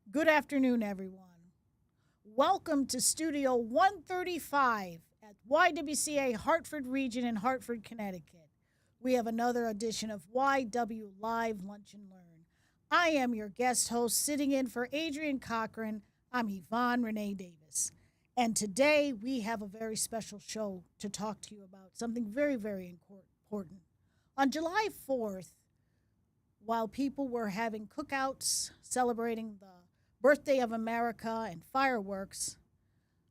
Good afternoon, everyone. Welcome to Studio 135 at YWCA Hartford Region in Hartford, Connecticut. We have another edition of YW Live Lunch and Learn. I am your guest host, sitting in for Adrian Cochran. I'm Yvonne Renee Davis. And today we have a very special show to talk to you about, something very, very important. On July 4th, while people were having cookouts celebrating the birthday of America and fireworks,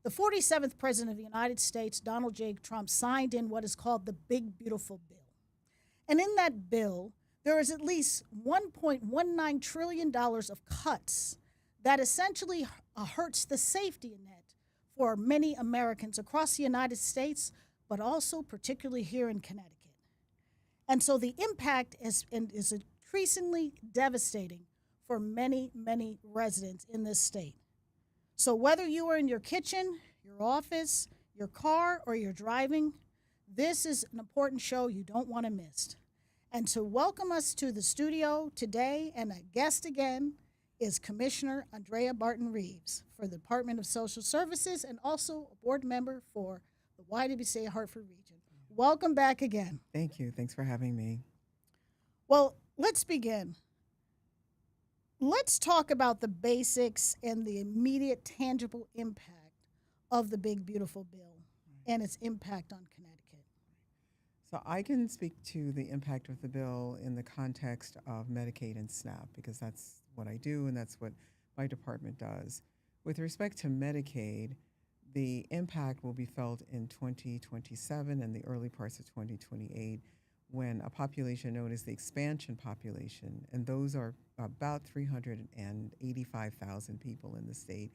the 47th President of the United States, Donald J. Trump, signed in what is called the Big Beautiful Bill. And in that bill, there is at least $1.19 trillion of cuts that essentially hurts the safety net for many Americans across the United States, but also particularly here in Connecticut. And so the impact is increasingly devastating for many, many residents in this state. So whether you are in your kitchen, your office, your car, or you're driving, this is an important show you don't want to miss. And to welcome us to the studio today, and a guest again, is Commissioner Andrea Barton Reeves for the Department of Social Services and also a board member for the YWCA Hartford Region. Welcome back again. Thank you. Thanks for having me. Well, let's begin. Let's talk about the basics and the immediate tangible impact of the Big Beautiful Bill and its impact on Connecticut. So I can speak to the impact of the bill in the context of Medicaid and SNAP because that's what I do and that's what my department does. With respect to Medicaid, the impact will be felt in 2027 and the early parts of 2028 when a population known as the expansion population, and those are about 385,000 people in the state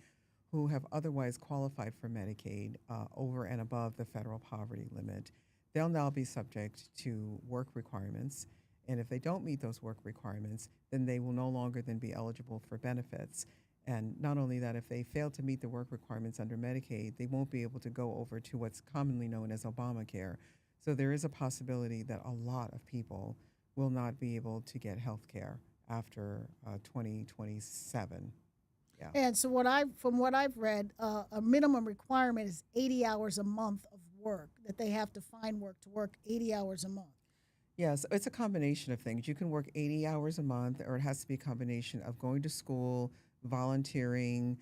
who have otherwise qualified for Medicaid over and above the federal poverty limit. They'll now be subject to work requirements, and if they don't meet those work requirements, then they will no longer then be eligible for benefits. And not only that, if they fail to meet the work requirements under Medicaid, they won't be able to go over to what's commonly known as Obamacare. So there is a possibility that a lot of people will not be able to get health care after 2027. Yeah. And so from what I've read, a minimum requirement is 80 hours a month of work, that they have to find work to work 80 hours a month. Yes, it's a combination of things. You can work 80 hours a month, or it has to be a combination of going to school, volunteering,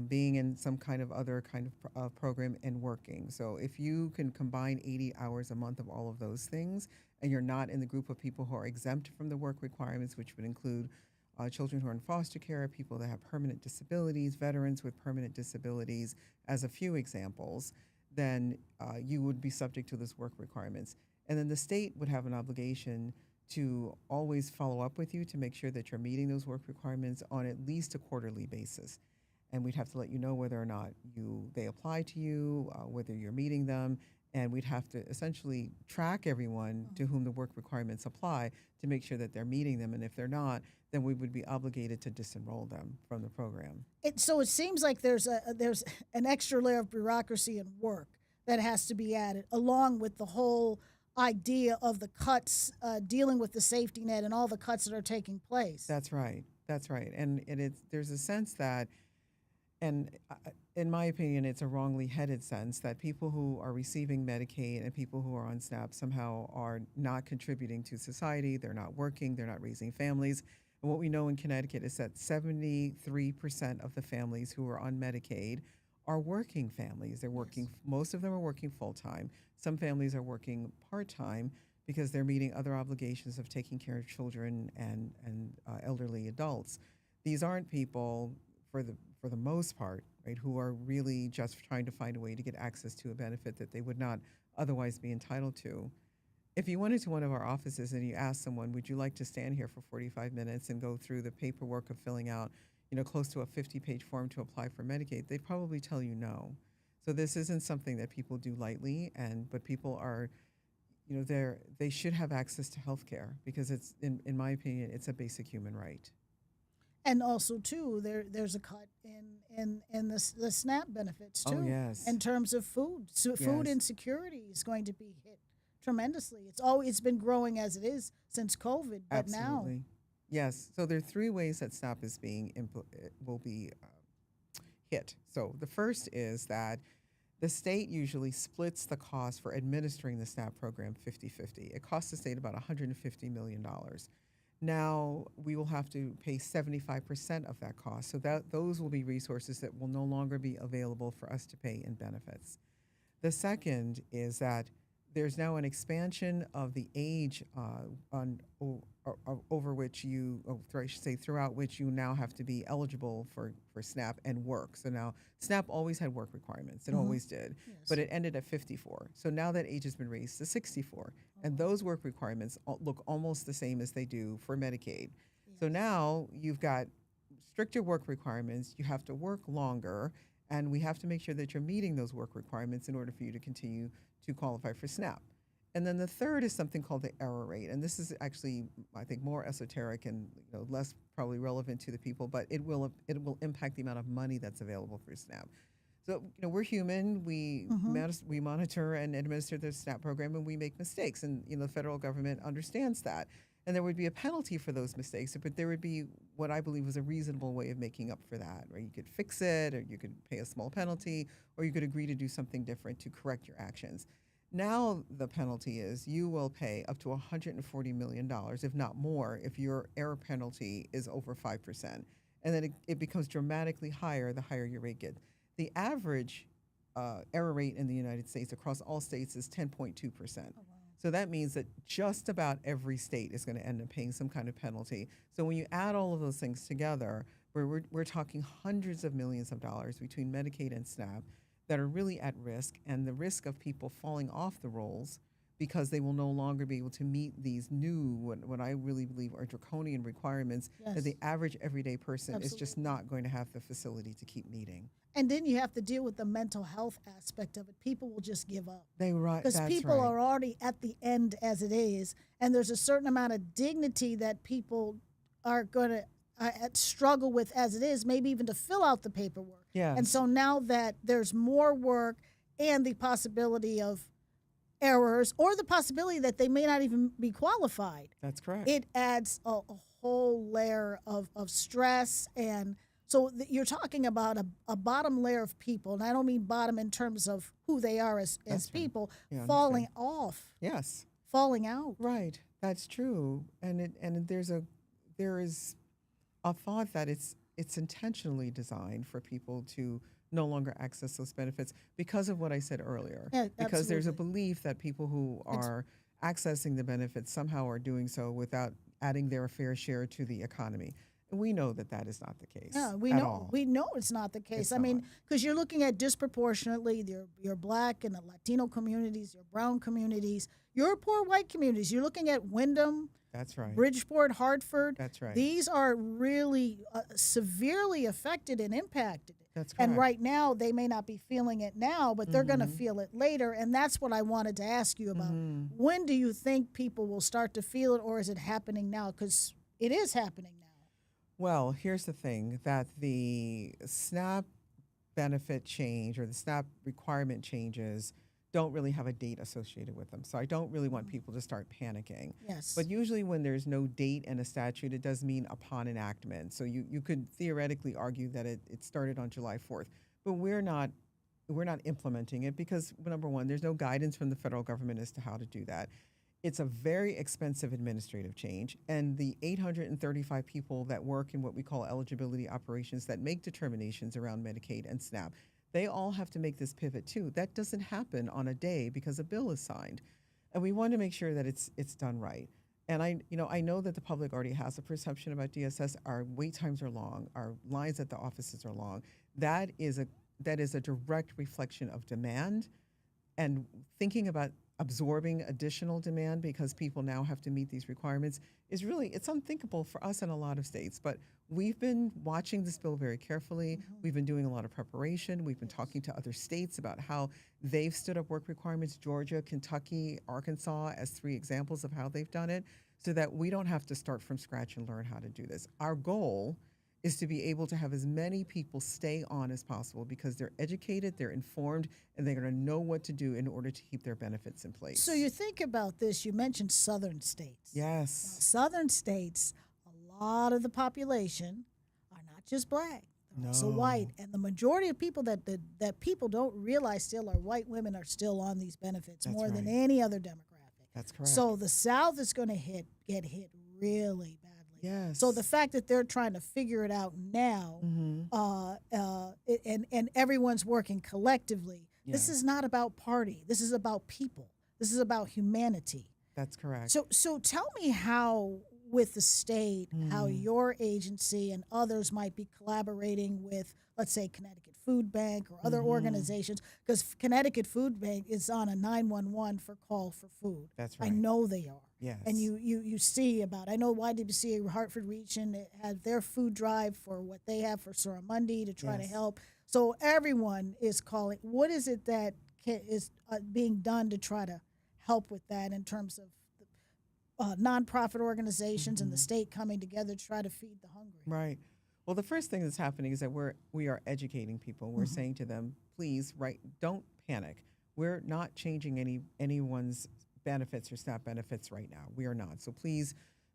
being in some kind of other kind of program and working. So if you can combine 80 hours a month of all of those things, and you're not in the group of people who are exempt from the work requirements, which would include children who are in foster care, people that have permanent disabilities, veterans with permanent disabilities, as a few examples, then you would be subject to those work requirements. And then the state would have an obligation to always follow up with you to make sure that you're meeting those work requirements on at least a quarterly basis. And we'd have to let you know whether or not they apply to you, whether you're meeting them, and we'd have to essentially track everyone to whom the work requirements apply to make sure that they're meeting them. And if they're not, then we would be obligated to disenroll them from the program. So it seems like there's an extra layer of bureaucracy and work that has to be added, along with the whole idea of the cuts, dealing with the safety net and all the cuts that are taking place. That's right. That's right. And there's a sense that, and in my opinion, it's a wrongly headed sense that people who are receiving Medicaid and people who are on SNAP somehow are not contributing to society, they're not working, they're not raising families. And what we know in Connecticut is that 73% of the families who are on Medicaid are working families. They're working, yes. Most of them are working full time. Some families are working part time because they're meeting other obligations of taking care of children and elderly adults. These aren't people, for the most part, right, who are really just trying to find a way to get access to a benefit that they would not otherwise be entitled to. If you went into one of our offices and you asked someone, would you like to stand here for 45 minutes and go through the paperwork of filling out, close to a 50-page form to apply for Medicaid, they'd probably tell you no. So this isn't something that people do lightly, but people are, they should have access to health care because it's, in my opinion, it's a basic human right. And also, too, there's a cut in the SNAP benefits, too. Oh, yes. In terms of food. So food insecurity is going to be hit tremendously. It's been growing as it is since COVID, but Absolutely. now. Yes. So there are three ways that SNAP is will be hit. So the first is that the state usually splits the cost for administering the SNAP program 50-50. It costs the state about $150 million. Now we will have to pay 75% of that cost. So that those will be resources that will no longer be available for us to pay in benefits. The second is that there's now an expansion of the age over which I should say, throughout which you now have to be eligible for SNAP and work. So now SNAP always had work requirements. It always did, Yes. but it ended at 54. So now that age has been raised to 64, and those work requirements look almost the same as they do for Medicaid. So Yes. now you've got stricter work requirements. You have to work longer, and we have to make sure that you're meeting those work requirements in order for you to continue to qualify for SNAP. And then the third is something called the error rate, and this is actually, I think, more esoteric and less probably relevant to the people, but it will impact the amount of money that's available for SNAP. So we're human. Mm-hmm. We monitor and administer the SNAP program, and we make mistakes, and the federal government understands that. And there would be a penalty for those mistakes, but there would be what I believe was a reasonable way of making up for that, right? You could fix it, or you could pay a small penalty, or you could agree to do something different to correct your actions. Now the penalty is you will pay up to $140 million, if not more, if your error penalty is over 5%. And then it becomes dramatically higher the higher your rate gets. The average error rate in the United States across all states is 10.2%. Oh, wow. So that means that just about every state is going to end up paying some kind of penalty. So when you add all of those things together, we're talking hundreds of millions of dollars between Medicaid and SNAP that are really at risk, and the risk of people falling off the rolls because they will no longer be able to meet these new, what I really believe are draconian requirements that Yes. the average everyday person is just Absolutely. not going to have the facility to keep meeting. And then you have to deal with the mental health aspect of it. People will just give up because That's people right. are already at the end as it is, and there's a certain amount of dignity that people are going to struggle with as it is, maybe even to fill out the paperwork. And Yes, so now that there's more work and the possibility of errors or the possibility that they may not even be qualified, that's correct. it adds a whole layer of stress. And so you're talking about a bottom layer of people, and I don't mean bottom in terms of who they are as That's right. people, Yeah, I falling understand. off, Yes, falling out. right. That's true. And there is a thought that it's intentionally designed for people to no longer access those benefits because of what I said earlier. Yeah, Because there's a absolutely. belief that people who It's are accessing the benefits somehow are doing so without adding their fair share to the economy. And we know that that is not the case Yeah, at all. we know it's not the case. It's I not. mean, because you're looking at disproportionately your black and the Latino communities, your brown communities, your poor white communities. You're looking at Wyndham, That's right. Bridgeport, Hartford. That's right. These are really severely affected and impacted. That's And correct. right now, they may not be feeling it now, but they're going to Mm-hmm. feel it later. And that's what I wanted to ask you about. Mm-hmm. When do you think people will start to feel it, or is it happening now? Because it is happening now. Well, here's the thing that the SNAP benefit change or the SNAP requirement changes don't really have a date associated with them. So I don't really want people to start panicking. Yes. But usually when there's no date in a statute, it does mean upon enactment. So you could theoretically argue that it started on July 4th. But we're not implementing it because number one, there's no guidance from the federal government as to how to do that. It's a very expensive administrative change, and the 835 people that work in what we call eligibility operations that make determinations around Medicaid and SNAP, they all have to make this pivot too. That doesn't happen on a day because a bill is signed, and we want to make sure that it's done right. And I know that the public already has a perception about DSS. Our wait times are long. Our lines at the offices are long. That is a direct reflection of demand, and thinking about absorbing additional demand because people now have to meet these requirements it's unthinkable for us in a lot of states. But we've been watching this bill very carefully. We've been doing a lot of preparation. We've been talking to other states about how they've stood up work requirements, Georgia, Kentucky, Arkansas, as three examples of how they've done it, so that we don't have to start from scratch and learn how to do this. Our goal is to be able to have as many people stay on as possible because they're educated, they're informed, and they're going to know what to do in order to keep their benefits in So place. you think about this, you mentioned southern states. Now, Yes. southern states, a lot of the population are not just black, they're also white. No, And the majority of people that people don't realize still are white women are still on these benefits that's more than right. any other demographic. That's correct. So the South is going to get hit really badly. So the Yes. fact that they're trying to figure it out now, Mm-hmm. and everyone's working collectively, this is Yes, not about party. This is about people. This is about humanity. that's correct. So tell me how, with the state, how Mm. your agency and others might be collaborating with, let's say, Connecticut Food Bank or other Mm-hmm. organizations, because Connecticut Food Bank is on a 911 for call for food. That's I right. know they are. And Yes. you see about, I know YWCA Hartford Region had their food drive for what they have for Surromundi to try to Yes. help. So everyone is calling. What is it that is being done to try to help with that in terms of nonprofit organizations and the Mm-hmm. state coming together to try to feed the hungry? Right. Well, the first thing that's happening is that we are educating people. We're Mhm. saying to them, please, right, don't panic. We're not changing anyone's benefits or SNAP benefits right now. We are not. So please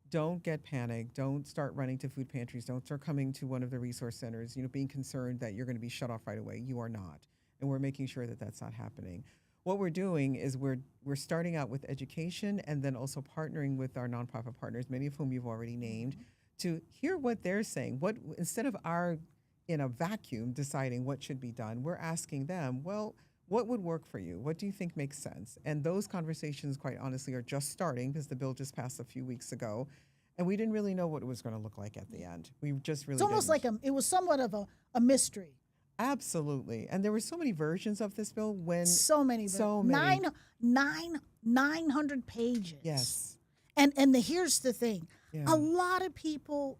don't get panicked. Don't start running to food pantries. Don't start coming to one of the resource centers, being concerned that you're going to be shut off right away. You are not. And we're making sure that that's not happening. What we're doing is we're starting out with education and then also partnering with our nonprofit partners, many of whom you've already named, to hear what they're saying. What instead of our in a vacuum deciding what should be done, we're asking them, well, what would work for you? What do you think makes sense? And those conversations, quite honestly, are just starting because the bill just passed a few weeks ago. And we didn't really know what it was going to look like at the end. We just really It's almost didn't. like it was somewhat of a mystery. Absolutely. And there were so many versions of this bill when So many, so many. 900 pages. Yes. And here's the thing, Yeah. a lot of people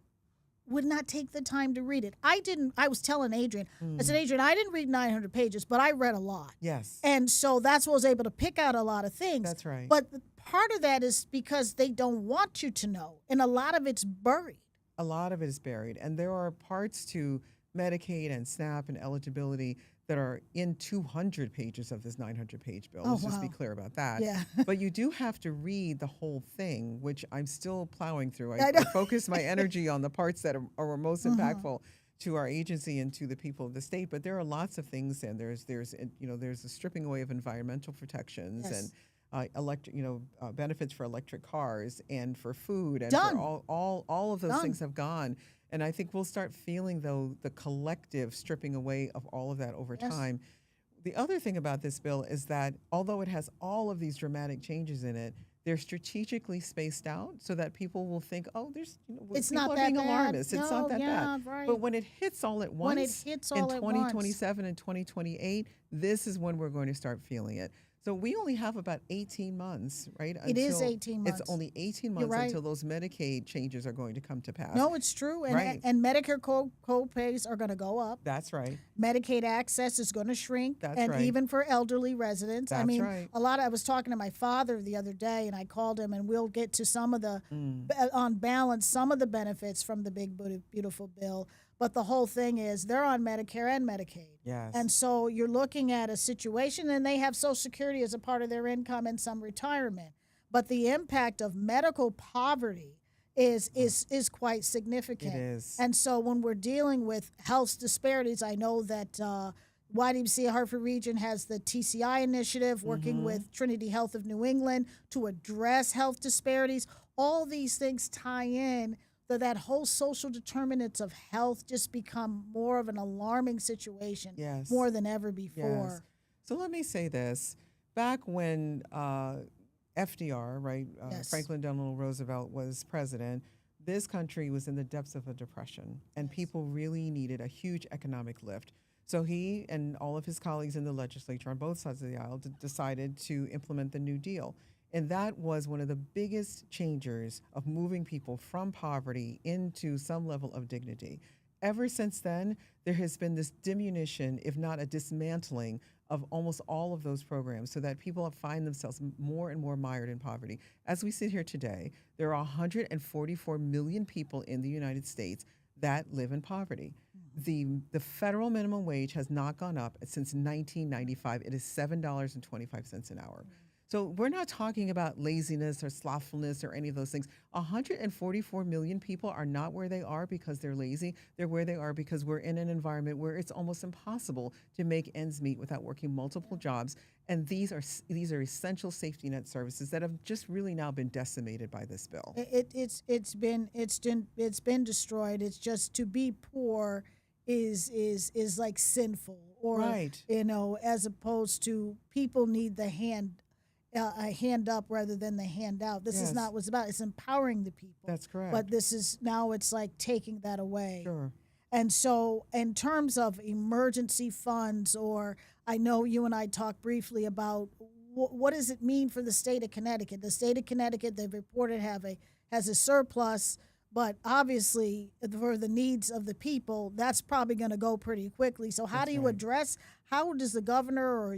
would not take the time to read it. I didn't. I was telling Adrian, I said, Adrian, I didn't read 900 pages, but I read a lot. Yes. And so that's what I was able to pick out a lot of things. That's right. But part of that is because they don't want you to know. And a lot of it's buried. A lot of it is buried. And there are parts to Medicaid and SNAP and eligibility that are in 200 pages of this 900-page bill. Oh, Let's just be wow. clear about that. Yeah. But you do have to read the whole thing, which I'm still plowing through. I I know. focus my energy on the parts that are most Uh-huh. impactful to our agency and to the people of the state. But there are lots of things, and there's a stripping away of environmental protections Yes. and benefits for electric cars and for food and Done. for all of those Done. things have gone. And I think we'll start feeling, though, the collective stripping away of all of that over Yes. time. The other thing about this bill is that although it has all of these dramatic changes in it, they're strategically spaced out so that people will think, oh, It's people not are that being bad. alarmist. It's No, not that yeah, bad. right. But when it hits all at When it once hits in all at once. 2027 and 2028, this is when we're going to start feeling it. So we only have about 18 months, right? It is 18 months. It's only 18 You're months right. until those Medicaid changes are going to come to pass. No, it's true. And, Right. and Medicare co-pays are going to go up. That's right. Medicaid access is going to shrink. That's and right. even for elderly residents. I That's mean, right. I was talking to my father the other day, and I called him, and we'll get to some of the, on balance, some of the benefits from the Big Beautiful Bill. But the whole thing is they're on Medicare and Medicaid. Yes. And so you're looking at a situation, and they have Social Security as a part of their income and some retirement. But the impact of medical poverty is quite significant. It is. And so when we're dealing with health disparities, I know that YWCA Hartford Region has the TCI initiative working with Trinity Health of New England to address health disparities. All these things tie in that whole social determinants of health just become more of an alarming situation Yes. more than ever before. Yes. So let me say this. Back when FDR, right, Yes. Franklin Delano Roosevelt was president, this country was in the depths of a depression, and people really needed a huge economic lift. So he and all of his colleagues in the legislature on both sides of the aisle decided to implement the New Deal. And that was one of the biggest changers of moving people from poverty into some level of dignity. Ever since then, there has been this diminution, if not a dismantling, of almost all of those programs so that people find themselves more and more mired in poverty. As we sit here today, there are 144 million people in the United States that live in poverty. The federal minimum wage has not gone up since 1995. It is $7.25 an hour. So we're not talking about laziness or slothfulness or any of those things. 144 million people are not where they are because they're lazy. They're where they are because we're in an environment where it's almost impossible to make ends meet without working multiple jobs. And these are essential safety net services that have just really now been decimated by this bill. It's been destroyed. It's just to be poor is like sinful, or Right. as opposed to people need the a hand up rather than the hand out. This is Yes, not what's about. It's empowering the people, that's correct. but this is now it's like taking that away. Sure. And so, in terms of emergency funds, or I know you and I talked briefly about what does it mean for the state of Connecticut? The state of Connecticut, they've reported has a surplus, but obviously for the needs of the people, that's probably going to go pretty quickly. So, how do That's you right. address? How does the governor or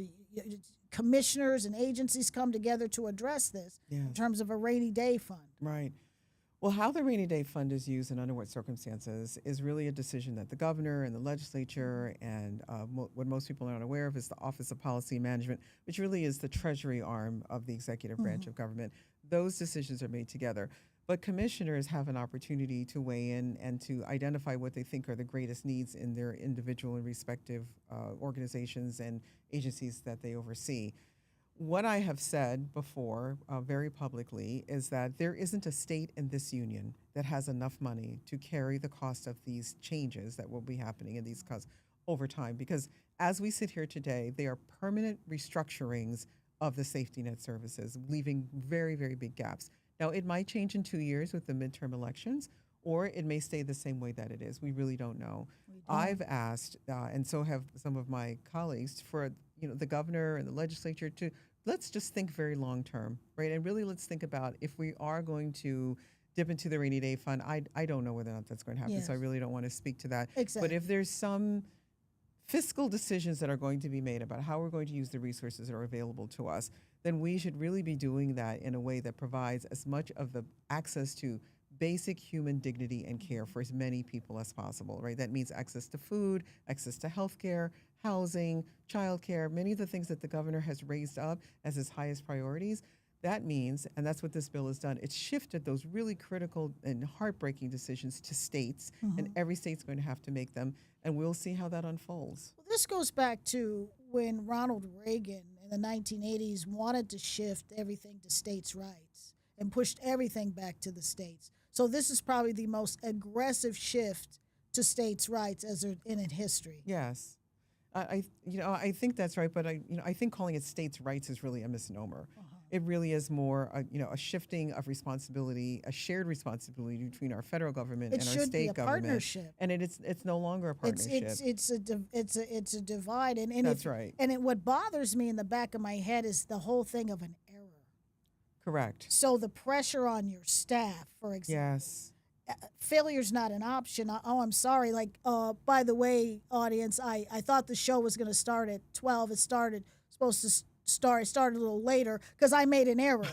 commissioners and agencies come together to address this in Yes. terms of a rainy day fund? Right. Well, how the rainy day fund is used and under what circumstances is really a decision that the governor and the legislature and what most people are not aware of is the Office of Policy Management, which really is the treasury arm of the executive branch of government. Those decisions are made together. But commissioners have an opportunity to weigh in and to identify what they think are the greatest needs in their individual and respective organizations and agencies that they oversee. What I have said before, very publicly, is that there isn't a state in this union that has enough money to carry the cost of these changes that will be happening in these costs over time. Because as we sit here today, they are permanent restructurings of the safety net services, leaving very, very big gaps. Now, it might change in 2 years with the midterm elections, or it may stay the same way that it is. We really don't know. We don't. I've asked, and so have some of my colleagues, for the governor and the legislature to let's just think very long term, right? And really let's think about if we are going to dip into the rainy day fund. I don't know whether or not that's going to happen, so I Yes, really don't want to speak to that. But exactly. if there's some fiscal decisions that are going to be made about how we're going to use the resources that are available to us, then we should really be doing that in a way that provides as much of the access to basic human dignity and care for as many people as possible, right? That means access to food, access to health care, housing, childcare, many of the things that the governor has raised up as his highest priorities. That means, and that's what this bill has done, it's shifted those really critical and heartbreaking decisions to states, and every state's going to have to make them, and we'll see how that unfolds. Well, this goes back to when Ronald Reagan in the 1980s wanted to shift everything to states' rights and pushed everything back to the states. So this is probably the most aggressive shift to states' rights in history. Yes. I think that's right, but I think calling it states' rights is really a misnomer. It really is more, a shifting of responsibility, a shared responsibility between our federal government It and our should be state a government, partnership. and it's no longer a It's partnership. it's a divide, and That's right. what bothers me in the back of my head is the whole thing of an error. Correct. So the pressure on your staff, for example, Yes. failure's not an option. Oh, I'm sorry. Like, by the way, audience, I thought the show was going to start at 12. It started a little later because I made an error.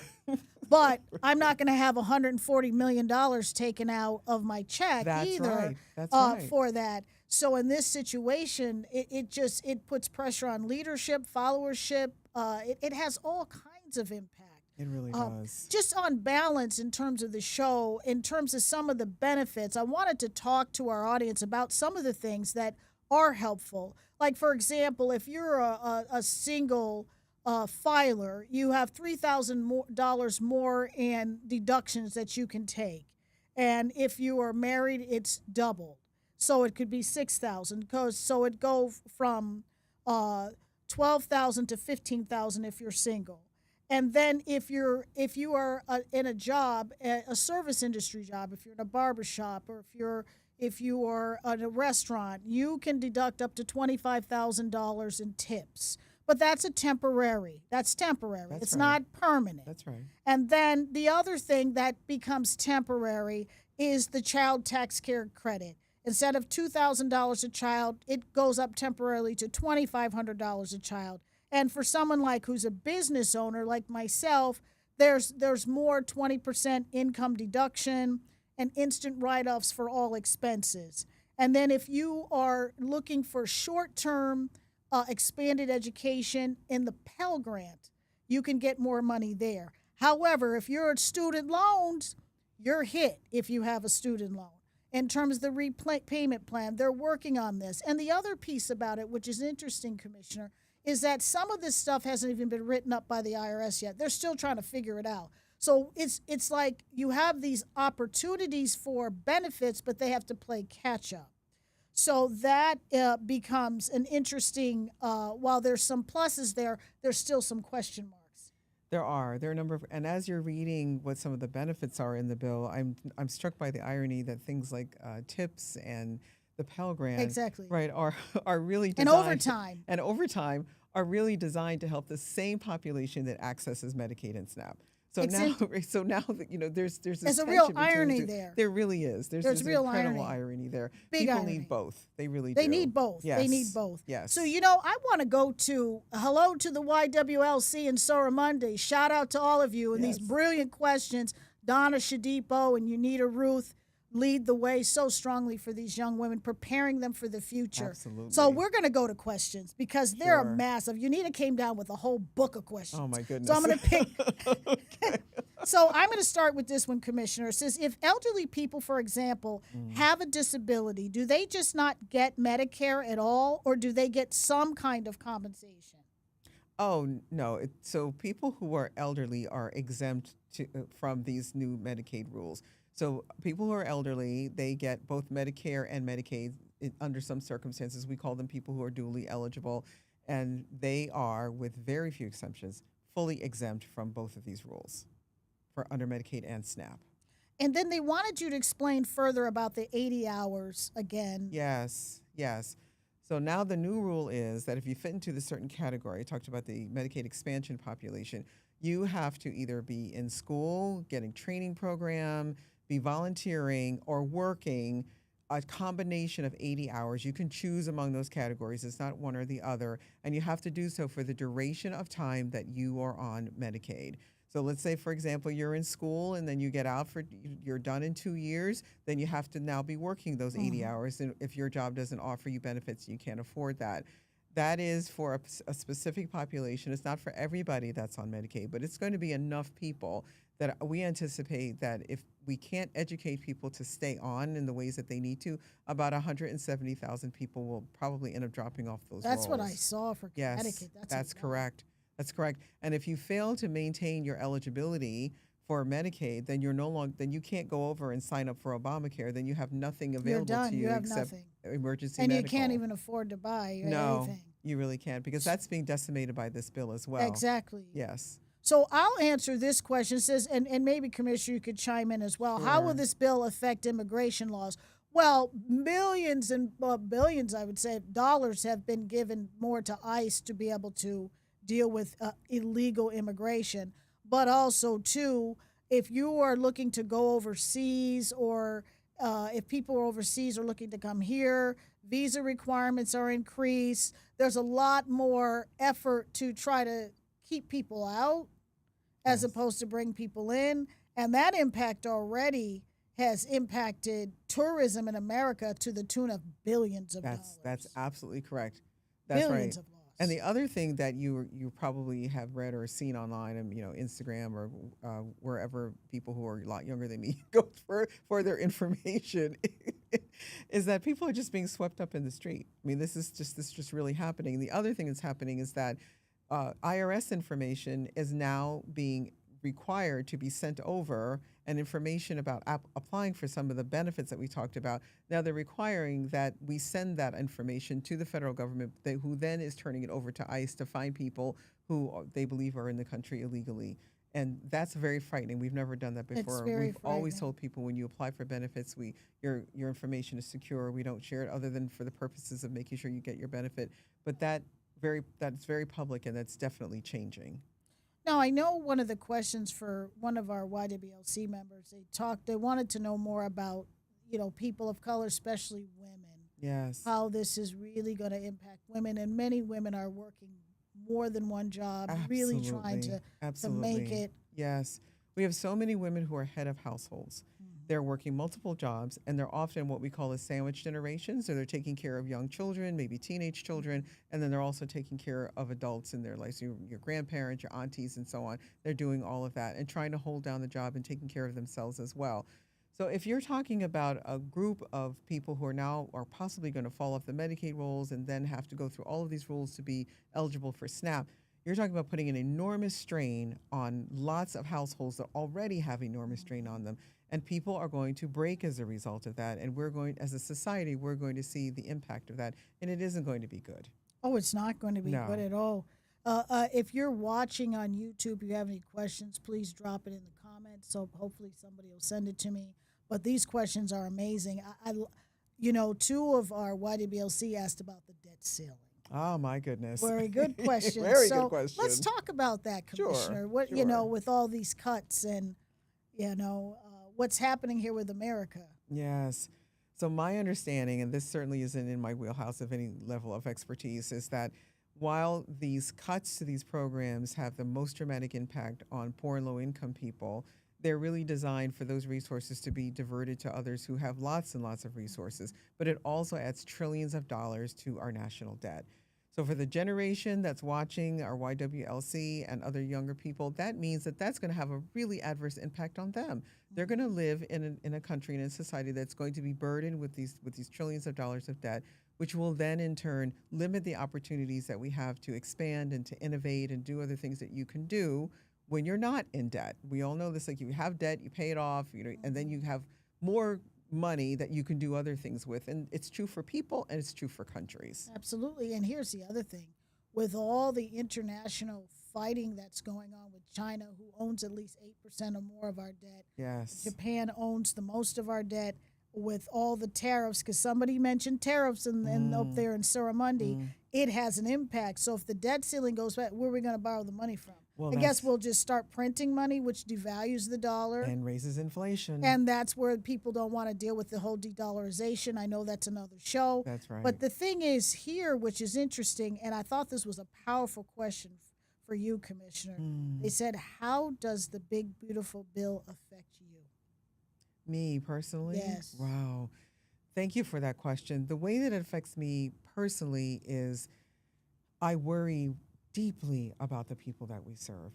But I'm not going to have $140 million taken out of my check That's either right. That's right. for that. So in this situation, it puts pressure on leadership, followership. It has all kinds of impact. It really does. Just on balance, in terms of the show, in terms of some of the benefits, I wanted to talk to our audience about some of the things that are helpful. Like, for example, if you're a single filer, you have $3,000 more in deductions that you can take. And if you are married, it's doubled. So it could be 6,000. So it go from 12,000 to 15,000 if you're single. And then if you are in a job, a service industry job, if you're in a barber shop, or if you are at a restaurant, you can deduct up to $25,000 in tips. But that's temporary. It's That's right. not permanent. That's right. And then the other thing that becomes temporary is the child tax care credit. Instead of $2,000 a child, it goes up temporarily to $2,500 a child. And for someone like who's a business owner like myself, there's more 20% income deduction and instant write-offs for all expenses. And then if you are looking for short-term expanded education in the Pell Grant, you can get more money there. However, if you're at student loans, you're hit if you have a student loan. In terms of the repayment plan, they're working on this. And the other piece about it, which is interesting, Commissioner, is that some of this stuff hasn't even been written up by the IRS yet. They're still trying to figure it out. So it's like you have these opportunities for benefits, but they have to play catch up. So that becomes an interesting, while there's some pluses there, there's still some question marks. There are a number of, and as you're reading what some of the benefits are in the bill, I'm struck by the irony that things like tips and the Pell Grant, Exactly. right, are really And designed overtime. are really designed to help the same population that accesses Medicaid and SNAP. So now that, there's this There's a tension real between irony the two. there. There really is. There's this real incredible irony. there. Big People irony. need both. They really They do. need both. Yes. They need both. Yes. So, I want to go to hello to the YWLC and Monday. Shout out to all of you and these Yes. brilliant questions. Donna Shadipo and Unita Ruth lead the way so strongly for these young women, preparing them for the future. Absolutely. So we're going to go to questions because they're Sure. massive. Unita came down with a whole book of questions. Oh my goodness. So I'm going to pick. So I'm going to start with this one, Commissioner. It says, if elderly people, for example, have a disability, do they just not get Medicare at all, or do they get some kind of compensation? Oh, no. So people who are elderly are exempt from these new Medicaid rules. So people who are elderly, they get both Medicare and Medicaid under some circumstances. We call them people who are duly eligible, and they are, with very few exceptions, fully exempt from both of these rules for under Medicaid and SNAP. And then they wanted you to explain further about the 80 hours again. Yes. So now the new rule is that if you fit into the certain category, I talked about the Medicaid expansion population, you have to either be in school, getting training program, be volunteering, or working a combination of 80 hours. You can choose among those categories. It's not one or the other. And you have to do so for the duration of time that you are on Medicaid. So let's say, for example, you're in school and then you get out you're done in 2 years, then you have to now be working those 80 hours. And if your job doesn't offer you benefits, you can't afford that. That is for a specific population. It's not for everybody that's on Medicaid, but it's going to be enough people that we anticipate that if we can't educate people to stay on in the ways that they need to, about 170,000 people will probably end up dropping off those That's rolls. what I saw for Connecticut. Yes, that's correct. That's correct. And if you fail to maintain your eligibility for Medicaid, then then you can't go over and sign up for Obamacare. Then you have nothing available You're done. to you, You have except nothing. emergency And medical. you can't even afford to buy No, anything. you really can't, because that's being decimated by this bill as well. Exactly. Yes. So I'll answer this question. It says, and maybe, Commissioner, you could chime in as well. How will Sure. this bill affect immigration laws? Well, millions and billions, I would say, dollars have been given more to ICE to be able to deal with illegal immigration. But also, too, if you are looking to go overseas, or if people are overseas are looking to come here, visa requirements are increased. There's a lot more effort to try to keep people out as Yes. opposed to bring people in. And that impact already has impacted tourism in America to the tune of billions of dollars. That's absolutely correct. That's billions right. of loss. And the other thing that you probably have read or seen online, and Instagram or wherever people who are a lot younger than me go for their information, is that people are just being swept up in the street. I mean, this is just really happening. The other thing that's happening is that IRS information is now being required to be sent over, and information about applying for some of the benefits that we talked about. Now they're requiring that we send that information to the federal government, who then is turning it over to ICE to find people who they believe are in the country illegally. And that's very frightening. We've never done that before. very We've always frightening. told people, when you apply for benefits, your information is secure. We don't share it other than for the purposes of making sure you get your benefit. But that's very public, and that's definitely changing. Now, I know one of the questions for one of our YWLC members, they wanted to know more about, people of color, especially women, Yes. how this is really going to impact women. And many women are working more than one job, really trying to make it. Yes. We have so many women who are head of households. They're working multiple jobs, and they're often what we call a sandwich generation. So they're taking care of young children, maybe teenage children, and then they're also taking care of adults in their lives, your grandparents, your aunties, and so on. They're doing all of that and trying to hold down the job and taking care of themselves as well. So if you're talking about a group of people who are now are possibly going to fall off the Medicaid rolls and then have to go through all of these rules to be eligible for SNAP, you're talking about putting an enormous strain on lots of households that already have enormous strain on them. And people are going to break as a result of that. And we're going, as a society, we're going to see the impact of that. And it isn't going to be good. Oh, it's not going to be good No. at all. If you're watching on YouTube, you have any questions, please drop it in the comments. So hopefully somebody will send it to me. But these questions are amazing. Two of our YWLC asked about the debt ceiling. Oh, my goodness. Very good question. Very so good question. let's talk about that, Commissioner. Sure, What sure. with all these cuts and what's happening here with America. Yes. So my understanding, and this certainly isn't in my wheelhouse of any level of expertise, is that while these cuts to these programs have the most dramatic impact on poor and low income people, they're really designed for those resources to be diverted to others who have lots and lots of resources. But it also adds trillions of dollars to our national debt. So for the generation that's watching our YWLC and other younger people, that means that that's going to have a really adverse impact on them. They're going to live in a country and in a society that's going to be burdened with these trillions of dollars of debt, which will then in turn limit the opportunities that we have to expand and to innovate and do other things that you can do when you're not in debt. We all know this, like you have debt, you pay it off, and then you have more money that you can do other things with. And it's true for people and it's true for countries. Absolutely. And here's the other thing. With all the international fighting that's going on with China, who owns at least 8% or more of our debt. Yes. Japan owns the most of our debt. With all the tariffs, because somebody mentioned tariffs and up there in Surromundi, it has an impact. So if the debt ceiling goes back, where are we going to borrow the money from? Well, I guess we'll just start printing money, which devalues the dollar. And raises inflation. And that's where people don't want to deal with the whole de-dollarization. I know that's another show. That's right. But the thing is here, which is interesting, and I thought this was a powerful question for you, Commissioner. They said, how does the big, beautiful bill affect you? Me personally? Yes. Wow. Thank you for that question. The way that it affects me personally is I worry deeply about the people that we serve.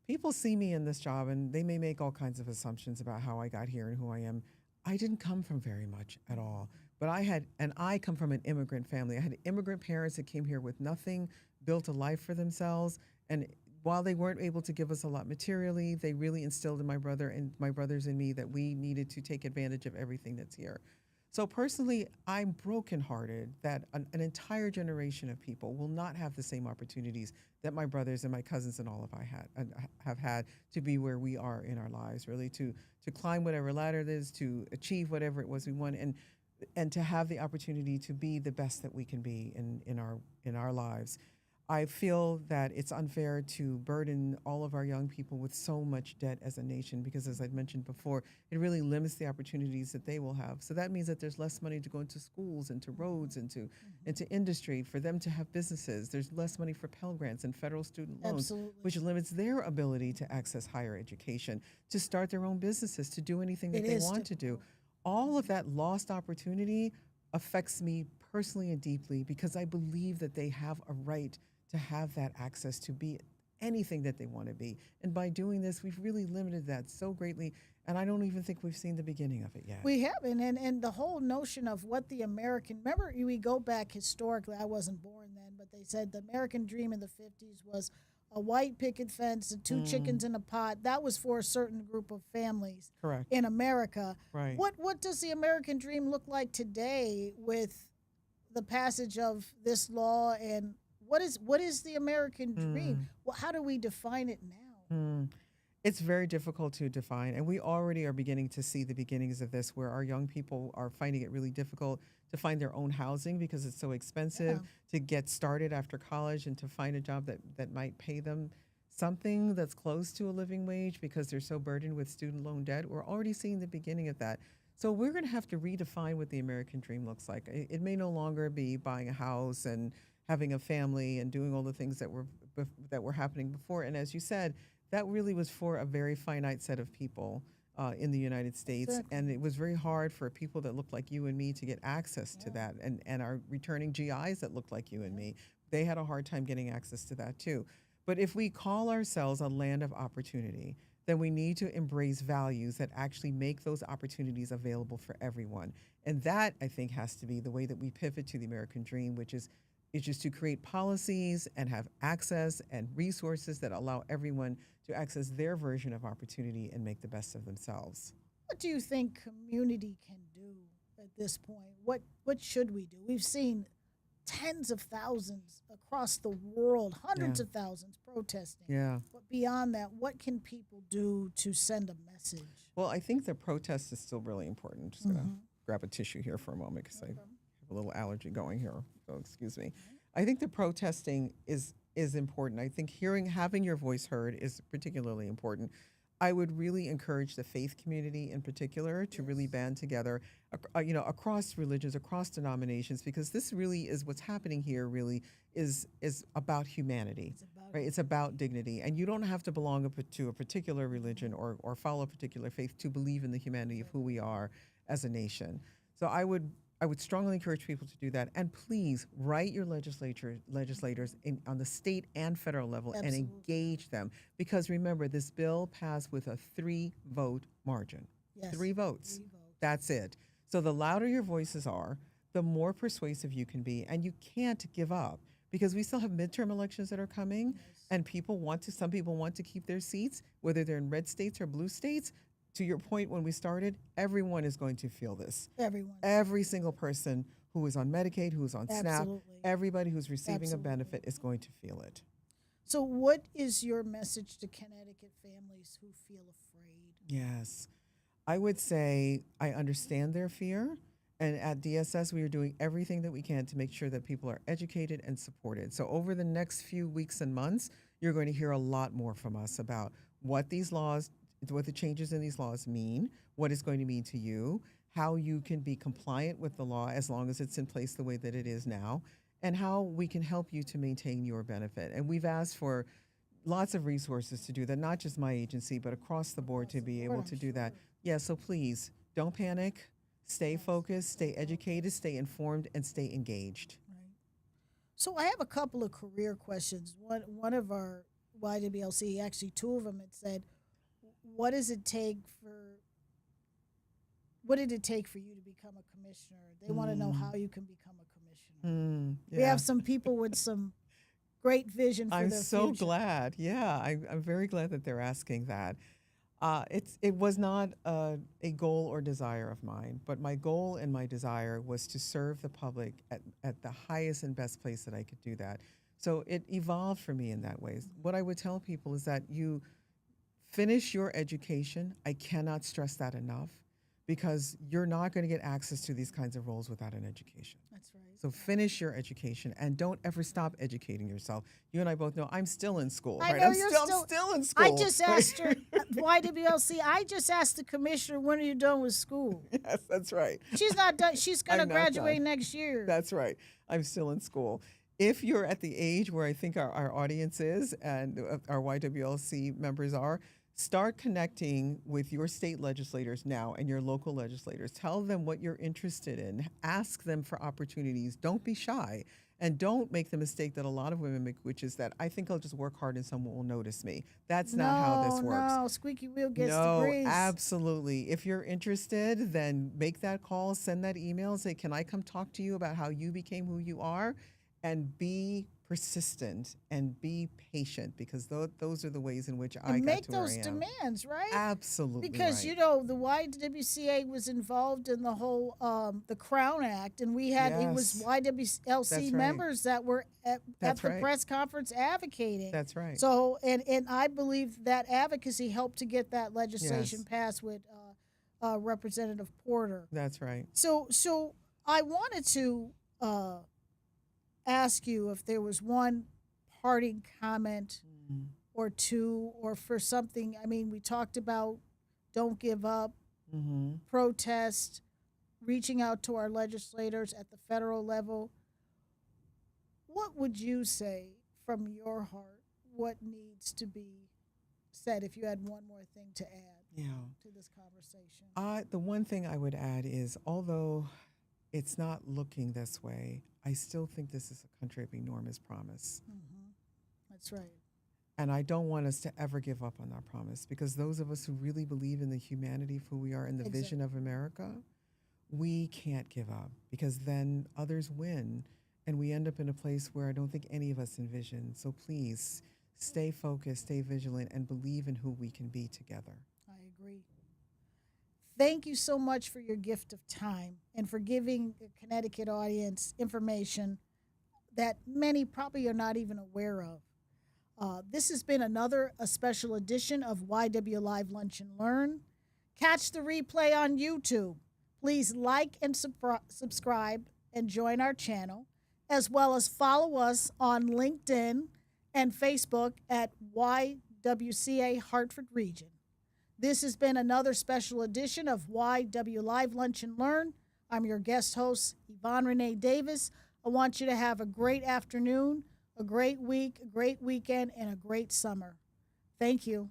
People see me in this job and they may make all kinds of assumptions about how I got here and who I am. I didn't come from very much at all. But I come from an immigrant family. I had immigrant parents that came here with nothing, built a life for themselves, and while they weren't able to give us a lot materially, they really instilled in my brother and my brothers and me that we needed to take advantage of everything that's here. So personally, I'm brokenhearted that an entire generation of people will not have the same opportunities that my brothers and my cousins and all of I have had to be where we are in our lives, really to climb whatever ladder it is, to achieve whatever it was we want, and to have the opportunity to be the best that we can be in our lives. I feel that it's unfair to burden all of our young people with so much debt as a nation because, as I'd mentioned before, it really limits the opportunities that they will have. So that means that there's less money to go into schools, into roads, into industry, for them to have businesses. There's less money for Pell Grants and federal student loans, Absolutely. which limits their ability to access higher education, to start their own businesses, to do anything that they want to do. All of that lost opportunity affects me personally and deeply because I believe that they have a right to have that access to be anything that they want to be. And by doing this, we've really limited that so greatly, and I don't even think we've seen the beginning of it yet. We haven't, and the whole notion of what the American, remember we go back historically, I wasn't born then, but they said the American dream in the 50s was a white picket fence and two chickens in a pot. That was for a certain group of families. Correct. In America. Right. What does the American dream look like today with the passage of this law, and what is the American dream? Well, how do we define it now? It's very difficult to define, and we already are beginning to see the beginnings of this, where our young people are finding it really difficult to find their own housing because it's so expensive to get started after college and to find a job that might pay them something that's close to a living wage because they're so burdened with student loan debt. We're already seeing the beginning of that. So we're going to have to redefine what the American dream looks like. It may no longer be buying a house and having a family and doing all the things that were happening before. And as you said, that really was for a very finite set of people. in the United States. Exactly. And it was very hard for people that looked like you and me to get access to that. And our returning GIs that looked like you and me, they had a hard time getting access to that too. But if we call ourselves a land of opportunity, then we need to embrace values that actually make those opportunities available for everyone. And that, I think, has to be the way that we pivot to the American dream, which is just to create policies and have access and resources that allow everyone to access their version of opportunity and make the best of themselves. What do you think community can do at this point? What should we do? We've seen tens of thousands across the world, hundreds Yeah. of thousands protesting. Yeah. But beyond that, what can people do to send a message? Well, I think the protest is still really important. I'm just going to grab a tissue here for a moment because I have a little allergy going here. So excuse me. I think the protesting is important. I think having your voice heard is particularly important. I would really encourage the faith community in particular to really band together, across religions, across denominations, because this really is what's happening here. Really is about humanity, right? It's about dignity, and you don't have to belong to a particular religion or follow a particular faith to believe in the humanity of who we are as a nation. So I would strongly encourage people to do that. And please write your legislators on the state and federal level and engage them. Because remember, this bill passed with a 3-vote margin. Yes. 3 votes. That's it. So the louder your voices are, the more persuasive you can be. And you can't give up because we still have midterm elections that are coming. And some people want to keep their seats, whether they're in red states or blue states. To your point when we started, everyone is going to feel this. Everyone. Every single person who is on Medicaid, who is on SNAP, everybody who's receiving a benefit is going to feel it. So what is your message to Connecticut families who feel afraid? Yes. I would say I understand their fear. And at DSS, we are doing everything that we can to make sure that people are educated and supported. So over the next few weeks and months, you're going to hear a lot more from us about what the changes in these laws mean, what it's going to mean to you, how you can be compliant with the law as long as it's in place the way that it is now, and how we can help you to maintain your benefit. And we've asked for lots of resources to do that, not just my agency, but across the board to be able to do that. Yeah, so please don't panic, stay focused, stay educated, stay informed, and stay engaged. Right. So I have a couple of career questions. One of our YWLC, actually 2 of them, had said, what did it take for you to become a commissioner? They want to know how you can become a commissioner. We have some people with some great vision for I'm their so future. glad. Yeah, I'm very glad that they're asking that. It was not a goal or desire of mine, but my goal and my desire was to serve the public at the highest and best place that I could do that. So it evolved for me in that way. What I would tell people is that you finish your education. I cannot stress that enough because you're not going to get access to these kinds of roles without an education. That's right. So finish your education and don't ever stop educating yourself. You and I both know I'm still in school. I right? know I'm you're still in school. I just asked her, YWLC, I just asked the commissioner, when are you done with school? Yes, that's right. She's not done. She's going to I'm not graduate done. next year. That's right. I'm still in school. If you're at the age where I think our audience is and our YWLC members are, start connecting with your state legislators now and your local legislators. Tell them what you're interested in. Ask them for opportunities. Don't be shy. And don't make the mistake that a lot of women make, which is that I think I'll just work hard and someone will notice me. That's not how this works. No, squeaky wheel gets the No, grease. absolutely. If you're interested, then make that call, send that email, say, can I come talk to you about how you became who you are? And be persistent and be patient because those are the ways in which I got to where I am. Make those demands, right? Absolutely because right. the YWCA was involved in the whole the Crown Act, and we had it was YWLC That's right. members that were at the right. press conference advocating. That's right. So and I believe that advocacy helped to get that legislation passed with Representative Porter. That's right. So I wanted to ask you if there was one parting comment or two, or for something. I mean, we talked about don't give up, protest, reaching out to our legislators at the federal level. What would you say from your heart what needs to be said if you had one more thing to add Yeah. to this conversation. The one thing I would add is, although it's not looking this way, I still think this is a country of enormous promise. That's right. And I don't want us to ever give up on that promise, because those of us who really believe in the humanity of who we are and the vision of America, we can't give up, because then others win and we end up in a place where I don't think any of us envision. So please stay focused, stay vigilant, and believe in who we can be together. I agree. Thank you so much for your gift of time and for giving the Connecticut audience information that many probably are not even aware of. This has been a special edition of YW Live Lunch and Learn. Catch the replay on YouTube. Please like and subscribe and join our channel, as well as follow us on LinkedIn and Facebook at YWCA Hartford Region. This has been another special edition of YW Live Lunch and Learn. I'm your guest host, Yvonne Renee Davis. I want you to have a great afternoon, a great week, a great weekend, and a great summer. Thank you.